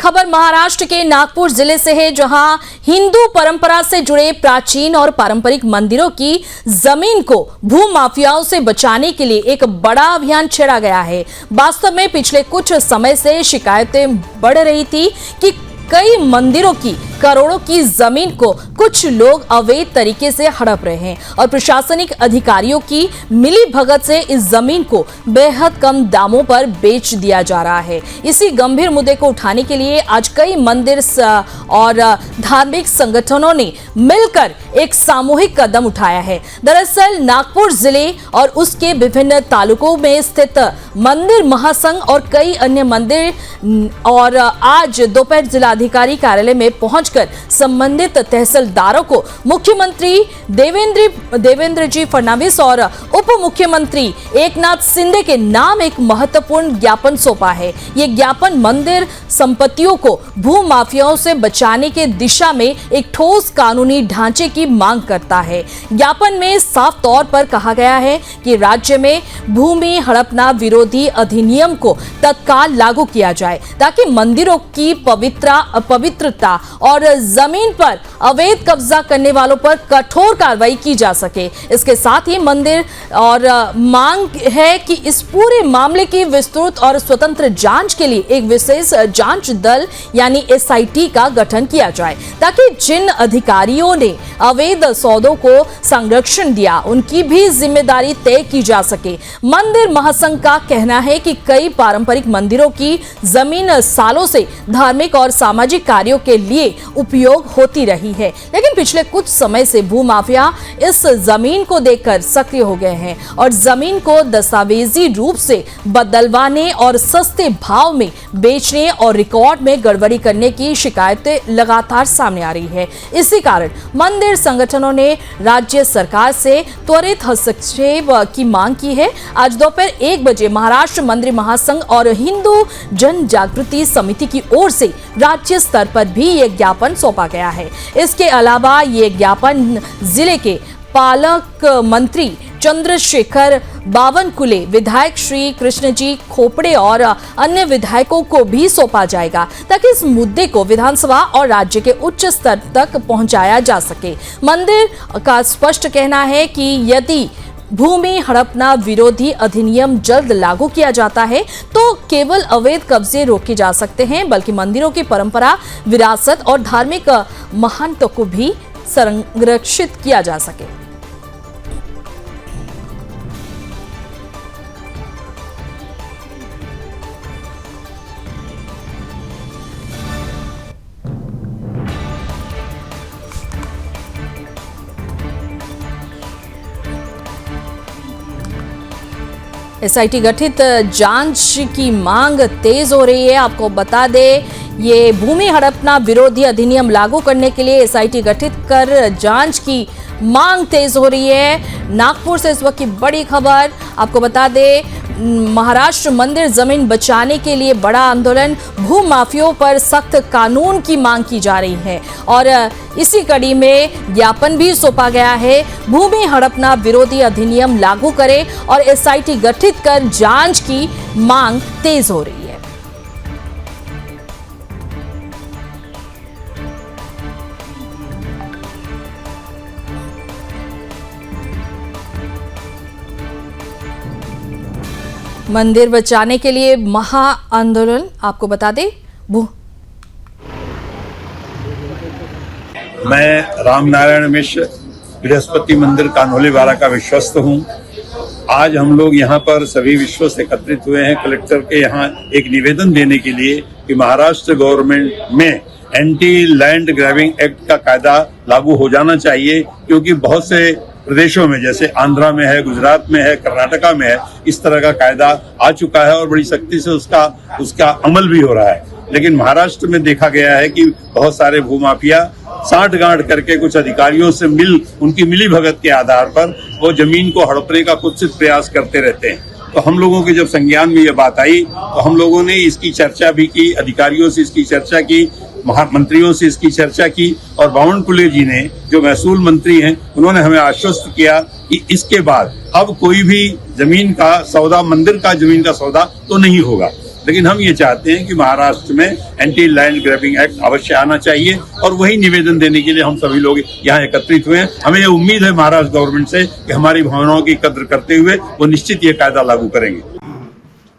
खबर महाराष्ट्र के नागपुर जिले से है, जहां हिंदू परंपरा से जुड़े प्राचीन और पारंपरिक मंदिरों की जमीन को भूमाफियाओं से बचाने के लिए एक बड़ा अभियान छेड़ा गया है। वास्तव में पिछले कुछ समय से शिकायतें बढ़ रही थी कि कई मंदिरों की करोड़ों की जमीन को कुछ लोग अवैध तरीके से हड़प रहे हैं और प्रशासनिक अधिकारियों की मिली भगत से इस जमीन को बेहद कम दामों पर बेच दिया जा रहा है। इसी गंभीर मुद्दे को उठाने के लिए आज कई मंदिर और धार्मिक संगठनों ने मिलकर एक सामूहिक कदम उठाया है। दरअसल नागपुर जिले और उसके विभिन्न तालुकों में स्थित मंदिर महासंघ और कई अन्य मंदिर और आज दोपहर जिलाधिकारी कार्यालय में पहुंचकर संबंधित तहसीलदारों को मुख्यमंत्री देवेंद्र जी फडणवीस और उप मुख्यमंत्री एकनाथ शिंदे के नाम एक महत्वपूर्ण ज्ञापन सौंपा है। ये ज्ञापन मंदिर संपत्तियों को भूमाफियाओं से बचाने के दिशा में एक ठोस कानूनी ढांचे की मांग करता है। ज्ञापन में साफ तौर पर कहा गया है कि राज्य में भूमि हड़पना विरोधी अधिनियम को तत्काल लागू किया जाए ताकि मंदिरों की पवित्रता और जमीन पर अवैध कब्जा करने वालों पर कठोर कार्रवाई की जा सके। इसके साथ ही मंदिर और मांग है कि इस पूरे मामले की विस्तृत और स्वतंत्र जांच के लिए एक विशेष जांच दल यानी SIT का गठन किया जाए ताकि जिन अधिकारियों ने अवैध सौदों को संरक्षण दिया उनकी भी जिम्मेदारी तय की जा सके। मंदिर महासंघ का कहना है कि कई पारंपरिक मंदिरों की जमीन सालों से धार्मिक और सामाजिक कार्यों के लिए उपयोग होती रही है, लेकिन पिछले कुछ समय से भूमाफिया इस जमीन को देखकर सक्रिय हो गए हैं और जमीन को दस्तावेजी रूप से बदलवाने और सस्ते भाव में बेचने और रिकॉर्ड में गड़बड़ी करने की शिकायतें लगातार सामने आ रही है। इसी कारण मंदिर संगठनों ने राज्य सरकार से त्वरित हस्तक्षेप की मांग की है। आज दोपहर 1 बजे महाराष्ट्र मंदिर महासंघ और हिंदू जन जागृति समिति की ओर से राज्य स्तर पर भी यह ज्ञापन सौंपा गया है। इसके अलावा ये ज्ञापन जिले के पालक मंत्री चंद्रशेखर बावनकुले, विधायक श्री कृष्णजी खोपड़े और अन्य विधायकों को भी सौंपा जाएगा ताकि इस मुद्दे को विधानसभा और राज्य के उच्च स्तर तक पहुंचाया जा सके। मंदिर का स्पष्ट कहना है कि यदि भूमि हड़पना विरोधी अधिनियम जल्द लागू किया जाता है तो केवल अवैध कब्जे रोके जा सकते हैं, बल्कि मंदिरों की परंपरा, विरासत और धार्मिक महानता को भी संरक्षित किया जा सके। SIT गठित जांच की मांग तेज हो रही है। आपको बता दें, ये भूमि हड़पना विरोधी अधिनियम लागू करने के लिए SIT गठित कर जांच की मांग तेज हो रही है। नागपुर से इस वक्त की बड़ी खबर आपको बता दें, महाराष्ट्र मंदिर जमीन बचाने के लिए बड़ा आंदोलन, भूमाफियों पर सख्त कानून की मांग की जा रही है और इसी कड़ी में ज्ञापन भी सौंपा गया है। भूमि हड़पना विरोधी अधिनियम लागू करे और SIT गठित कर जांच की मांग तेज हो रही है। मंदिर बचाने के लिए महा आंदोलन, आपको बता दें मैं रामनारायण मिश्र बृहस्पति मंदिर कान्होलीवाला का विश्वस्त हूँ। आज हम लोग यहाँ पर सभी विश्वस्त एकत्रित हुए हैं कलेक्टर के यहाँ एक निवेदन देने के लिए कि महाराष्ट्र गवर्नमेंट में एंटी लैंड ग्रैबिंग एक्ट का कायदा लागू हो जाना चाहिए, क्योंकि बहुत से प्रदेशों में जैसे आंध्रा में है, गुजरात में है, कर्नाटका में है, इस तरह का कायदा आ चुका है और बड़ी सख्ती से उसका अमल भी हो रहा है। लेकिन महाराष्ट्र में देखा गया है कि बहुत सारे भूमाफिया साठगांठ करके कुछ अधिकारियों से उनकी मिली भगत के आधार पर वो जमीन को हड़पने का कुत्सित प्रयास करते रहते हैं। तो हम लोगों के जब संज्ञान में ये बात आई तो हम लोगों ने इसकी चर्चा भी की, अधिकारियों से इसकी चर्चा की, मंत्रियों से इसकी चर्चा की और बावनकुले जी ने, जो महसूल मंत्री हैं, उन्होंने हमें आश्वस्त किया कि इसके बाद अब कोई भी जमीन का सौदा, मंदिर का जमीन का सौदा तो नहीं होगा। लेकिन हम ये चाहते हैं कि महाराष्ट्र में एंटी लैंड ग्रैबिंग एक्ट अवश्य आना चाहिए और वही निवेदन देने के लिए हम सभी लोग यहाँ एकत्रित हुए हैं। हमें ये उम्मीद है महाराष्ट्र गवर्नमेंट से कि हमारी भावनाओं की कद्र करते हुए वो निश्चित ये कायदा लागू करेंगे।